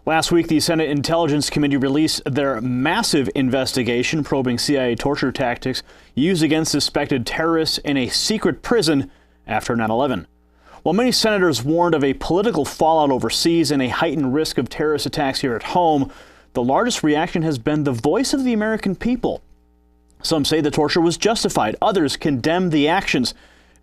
Last week, the Senate Intelligence Committee released their massive investigation probing CIA torture tactics used against suspected terrorists in a secret prison after 9/11. While many senators warned of a political fallout overseas and a heightened risk of terrorist attacks here at home, the largest reaction has been the voice of the American people. Some say the torture was justified, others condemn the actions,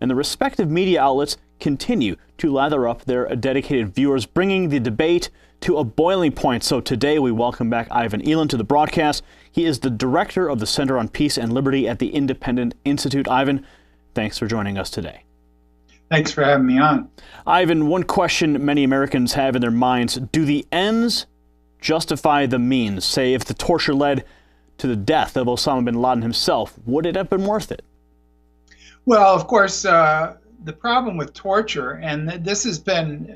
and the respective media outlets continue to lather up their dedicated viewers, bringing the debate to a boiling point. So today we welcome back Ivan Eland to the broadcast. He is the director of the Center on Peace and Liberty at the Independent Institute. Ivan, thanks for joining us today. Thanks for having me on. Ivan, one question many Americans have in their minds: do the ends justify the means? Say, if the torture led to the death of Osama bin Laden himself, would it have been worth it? Well, of course, the problem with torture, and this has been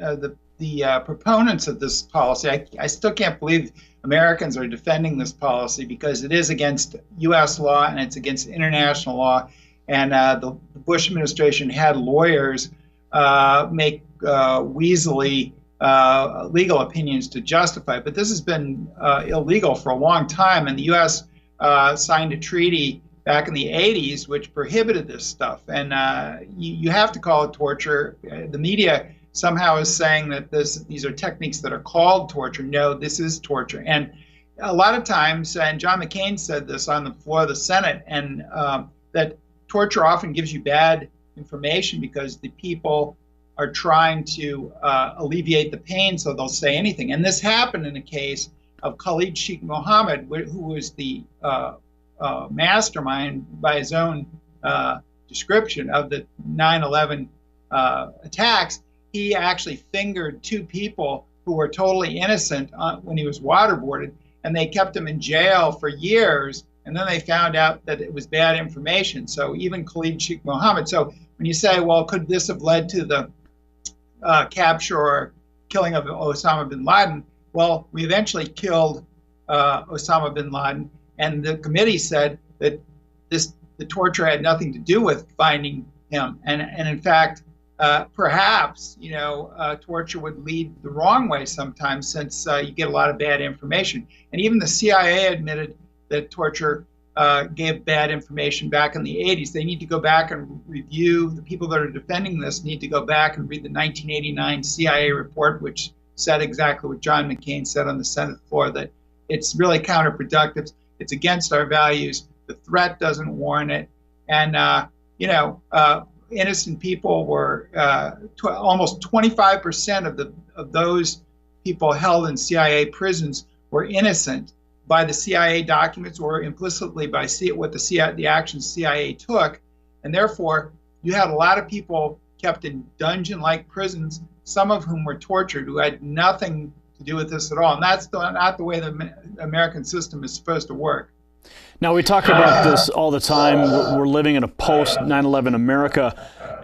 the proponents of this policy, I still can't believe Americans are defending this policy because it is against U.S. law and it's against international law. And the Bush administration had lawyers make weaselly legal opinions to justify it. But this has been illegal for a long time, and the U.S. Signed a treaty back in the 80s which prohibited this stuff. And you have to call it torture. The media somehow is saying that these are techniques that are called torture. No, this is torture. And a lot of times, and John McCain said this on the floor of the Senate, and that torture often gives you bad information because the people are trying to alleviate the pain, so they'll say anything. And this happened in a case of Khalid Sheikh Mohammed, who was the mastermind, by his own description, of the 9/11 attacks. He actually fingered two people who were totally innocent when he was waterboarded, and they kept him in jail for years. And then they found out that it was bad information. So even Khalid Sheikh Mohammed. So when you say, well, could this have led to the capture or killing of Osama bin Laden? Well, we eventually killed Osama bin Laden, and the committee said that the torture had nothing to do with finding him. And in fact, perhaps, torture would lead the wrong way sometimes, since you get a lot of bad information. And even the CIA admitted that torture gave bad information back in the 80s. They need to go back and review. The people that are defending this need to go back and read the 1989 CIA report, which said exactly what John McCain said on the Senate floor, that it's really counterproductive. It's against our values. The threat doesn't warrant it. And, innocent people were almost 25% of those people held in CIA prisons were innocent by the CIA documents or implicitly by the actions CIA took. And therefore, you had a lot of people kept in dungeon-like prisons, some of whom were tortured, who had nothing to do with this at all. And that's not the way the American system is supposed to work. Now, we talk about this all the time. We're living in a post-9/11 America,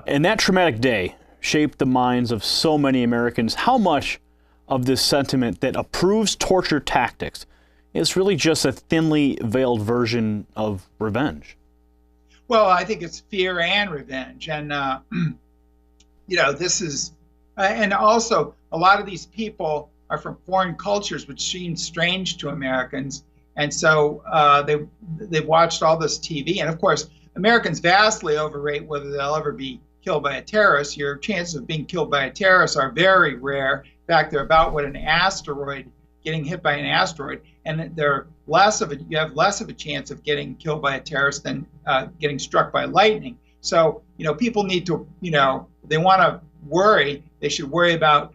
and that traumatic day shaped the minds of so many Americans. How much of this sentiment that approves torture tactics is really just a thinly veiled version of revenge? Well, I think it's fear and revenge. And, this is, and also a lot of these people are from foreign cultures, which seems strange to Americans. And so they've watched all this TV. And of course, Americans vastly overrate whether they'll ever be killed by a terrorist. Your chances of being killed by a terrorist are very rare. In fact, they're about what getting hit by an asteroid. And you have less of a chance of getting killed by a terrorist than getting struck by lightning. So, people need to, they want to worry. They should worry about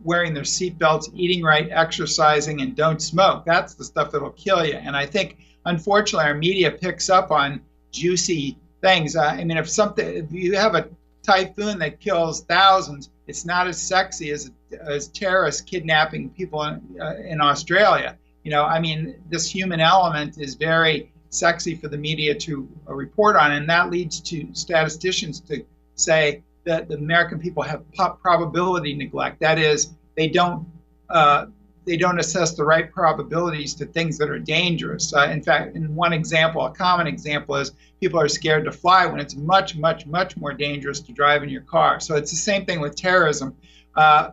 wearing their seatbelts, eating right, exercising, and don't smoke. That's the stuff that'll kill you. And I think, unfortunately, our media picks up on juicy things. If you have a typhoon that kills thousands, it's not as sexy as terrorists kidnapping people in Australia. This human element is very sexy for the media to report on, and that leads to statisticians to say that the American people have probability neglect. That is, they don't assess the right probabilities to things that are dangerous. In fact, in one example, a common example is people are scared to fly when it's much, much, much more dangerous to drive in your car. So it's the same thing with terrorism.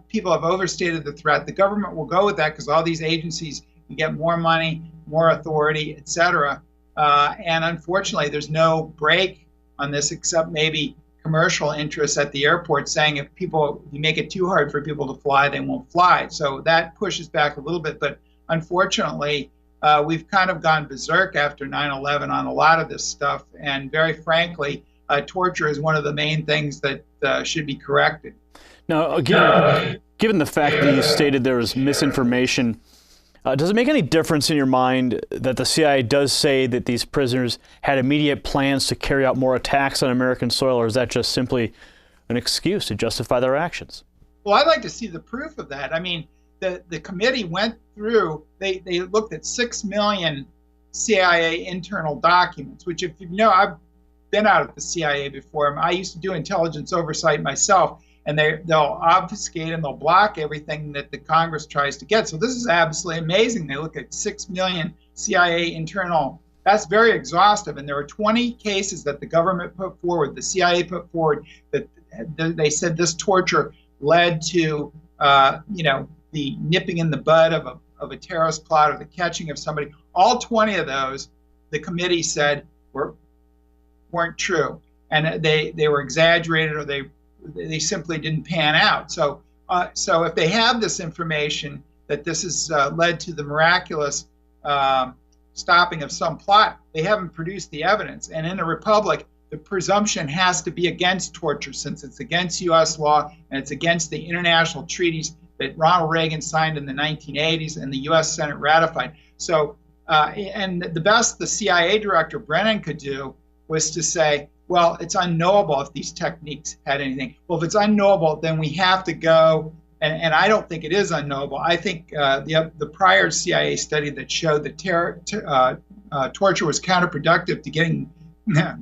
people have overstated the threat. The government will go with that because all these agencies can get more money, more authority, etc. And unfortunately, there's no break on this except maybe commercial interests at the airport saying if you make it too hard for people to fly, they won't fly. So that pushes back a little bit. But unfortunately, we've kind of gone berserk after 9/11 on a lot of this stuff. And very frankly, torture is one of the main things that should be corrected. Now, given the fact that you stated there was misinformation, does it make any difference in your mind that the CIA does say that these prisoners had immediate plans to carry out more attacks on American soil, or is that just simply an excuse to justify their actions? Well, I'd like to see the proof of that. I mean, the committee went through, they looked at 6 million CIA internal documents, which if you know, I've been out at the CIA before. I used to do intelligence oversight myself. And they'll obfuscate and they'll block everything that the Congress tries to get. So this is absolutely amazing. They look at 6 million CIA internal. That's very exhaustive. And there are 20 cases that the government put forward, the CIA put forward, that they said this torture led to, the nipping in the bud of a terrorist plot or the catching of somebody. All 20 of those, the committee said weren't true, and they were exaggerated, or they simply didn't pan out. So if they have this information that this has led to the miraculous stopping of some plot, they haven't produced the evidence. And in a republic, the presumption has to be against torture, since it's against U.S. law and it's against the international treaties that Ronald Reagan signed in the 1980s and the U.S. Senate ratified. So, and the best the CIA director Brennan could do was to say, well, it's unknowable if these techniques had anything. Well, if it's unknowable, then we have to go, and I don't think it is unknowable. I think the prior CIA study that showed that torture was counterproductive to getting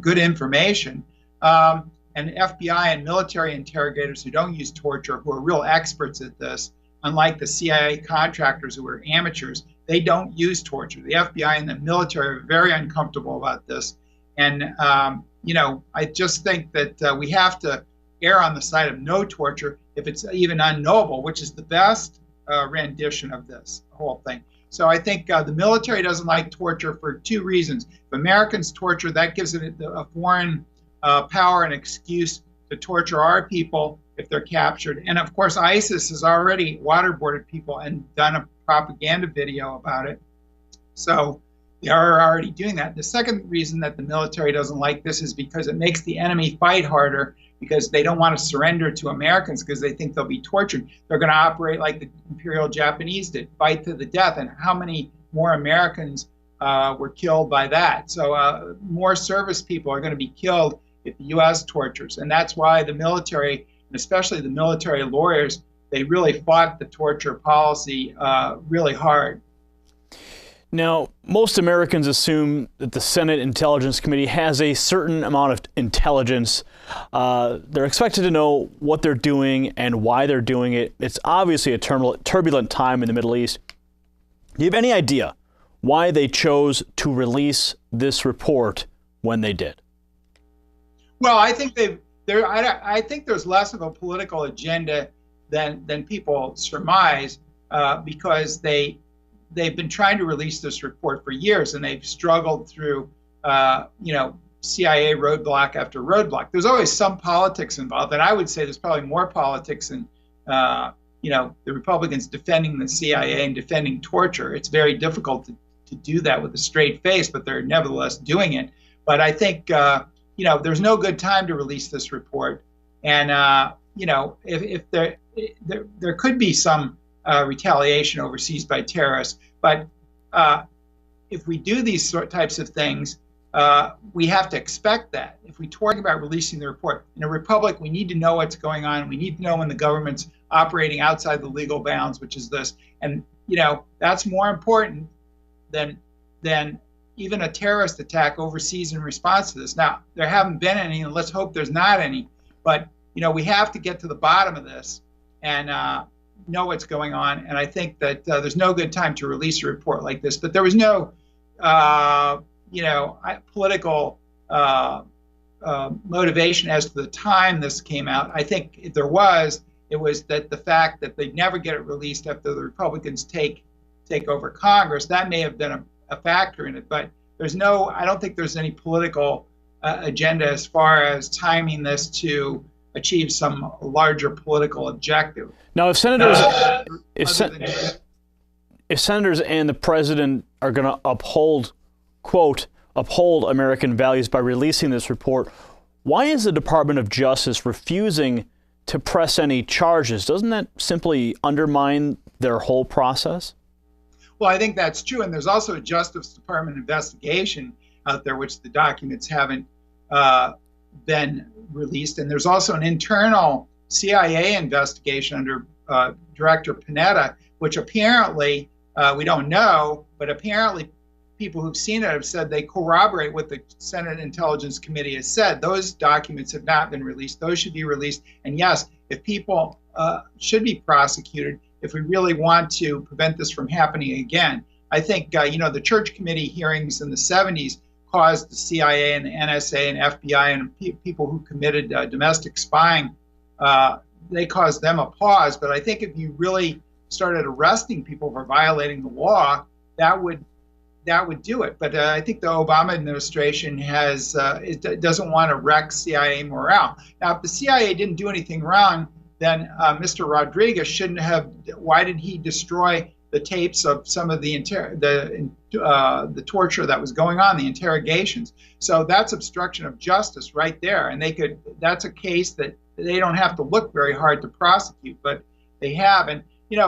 good information, and FBI and military interrogators who don't use torture, who are real experts at this, unlike the CIA contractors who are amateurs, they don't use torture. The FBI and the military are very uncomfortable about this. And I just think that we have to err on the side of no torture if it's even unknowable, which is the best rendition of this whole thing. So I think the military doesn't like torture for 2 reasons. If Americans torture, that gives it a foreign power and excuse to torture our people if they're captured. And of course, ISIS has already waterboarded people and done a propaganda video about it. So they are already doing that. The second reason that the military doesn't like this is because it makes the enemy fight harder, because they don't want to surrender to Americans because they think they'll be tortured. They're going to operate like the Imperial Japanese did, fight to the death. And how many more Americans were killed by that? So more service people are going to be killed if the U.S. tortures. And that's why the military, and especially the military lawyers, they really fought the torture policy really hard. Now, most Americans assume that the Senate Intelligence Committee has a certain amount of intelligence. They're expected to know what they're doing and why they're doing it. It's obviously a turbulent time in the Middle East. Do you have any idea why they chose to release this report when they did? Well, I think I think there's less of a political agenda than people surmise, because they've been trying to release this report for years, and they've struggled through, CIA roadblock after roadblock. There's always some politics involved, and I would say there's probably more politics in, the Republicans defending the CIA and defending torture. It's very difficult to do that with a straight face, but they're nevertheless doing it. But I think, there's no good time to release this report, and if there could be some retaliation overseas by terrorists. But if we do these types of things, we have to expect that. If we talk about releasing the report, in a republic, we need to know what's going on. We need to know when the government's operating outside the legal bounds, which is this. And, that's more important than even a terrorist attack overseas in response to this. Now, there haven't been any, and let's hope there's not any. But, we have to get to the bottom of this and know what's going on. And I think that there's no good time to release a report like this. But there was no, political motivation as to the time this came out. I think if there was, it It was that the fact that they never get it released after the Republicans take over Congress, that may have been a factor in it. But I don't think there's any political agenda as far as timing this to achieve some larger political objective. Now, if senators and the president are going to uphold American values by releasing this report, why is the Department of Justice refusing to press any charges? Doesn't that simply undermine their whole process? Well, I think that's true. And there's also a Justice Department investigation out there, which the documents haven't been released. And there's also an internal CIA investigation under Director Panetta, which apparently, we don't know, but apparently people who've seen it have said they corroborate what the Senate Intelligence Committee has said. Those documents have not been released. Those should be released. And yes, if people should be prosecuted, if we really want to prevent this from happening again. I think, the Church Committee hearings in the 70s caused the CIA and the NSA and FBI and people who committed domestic spying, they caused them a pause. But I think if you really started arresting people for violating the law, that would do it. But I think the Obama administration doesn't want to wreck CIA morale. Now, if the CIA didn't do anything wrong, then Mr. Rodriguez shouldn't have. Why did he destroy the tapes of some of the torture that was going on, the interrogations? So that's obstruction of justice right there. And that's a case that they don't have to look very hard to prosecute, but they have. And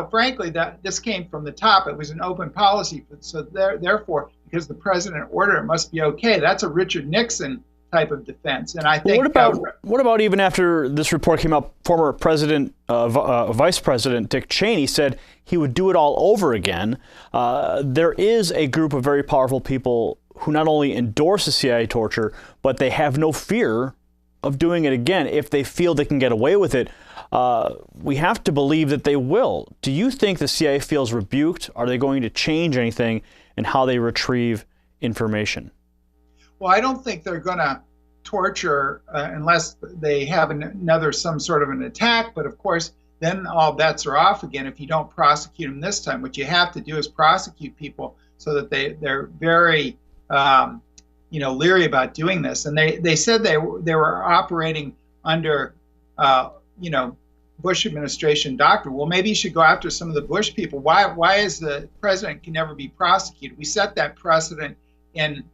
frankly, that this came from the top. It was an open policy. So therefore, because the president ordered it, must be okay. That's a Richard Nixon type of defense. And I think what about even after this report came out, former Vice President Dick Cheney said he would do it all over again. There is a group of very powerful people who not only endorse the CIA torture, but they have no fear of doing it again if they feel they can get away with it. We have to believe that they will. Do you think the CIA feels rebuked? Are they going to change anything in how they retrieve information? Well, I don't think they're going to torture unless they have some sort of an attack. But of course, then all bets are off again if you don't prosecute them this time. What you have to do is prosecute people so that they're very leery about doing this. And they said they were operating under Bush administration doctrine. Well, maybe you should go after some of the Bush people. Why is the president can never be prosecuted? We set that precedent in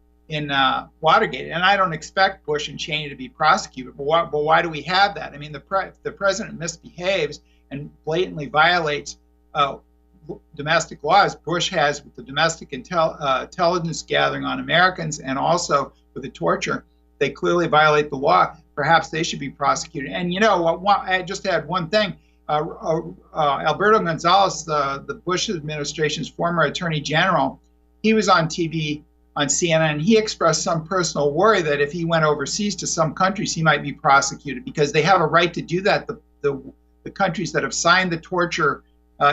Watergate, and I don't expect Bush and Cheney to be prosecuted. But why do we have that? I mean, the president misbehaves and blatantly violates domestic laws. Bush has with the domestic intelligence gathering on Americans and also with the torture. They clearly violate the law. Perhaps they should be prosecuted. And I just had one thing. Alberto Gonzales, the Bush administration's former attorney general, he was on TV on CNN. He expressed some personal worry that if he went overseas to some countries, he might be prosecuted because they have a right to do that. The countries that have signed the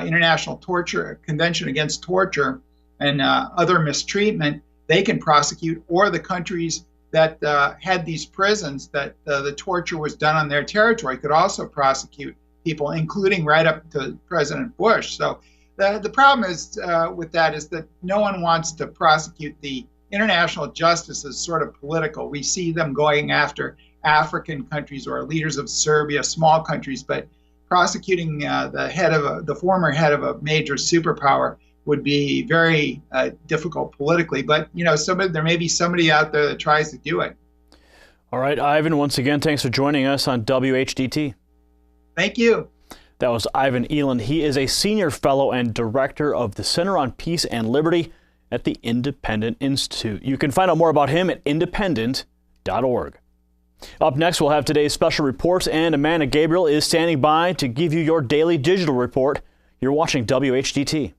International Torture Convention Against Torture and other mistreatment, they can prosecute, or the countries that had these prisons that the torture was done on their territory could also prosecute people, including right up to President Bush. So the problem is with that is that no one wants to prosecute. The international justice is sort of political. We see them going after African countries or leaders of Serbia, small countries, but prosecuting the former head of a major superpower would be very difficult politically. But there may be somebody out there that tries to do it. All right, Ivan, once again, thanks for joining us on WHDT. Thank you. That was Ivan Eland. He is a senior fellow and director of the Center on Peace and Liberty at the Independent Institute. You can find out more about him at independent.org. Up next, we'll have today's special reports, and Amanda Gabriel is standing by to give you your daily digital report. You're watching WHDT.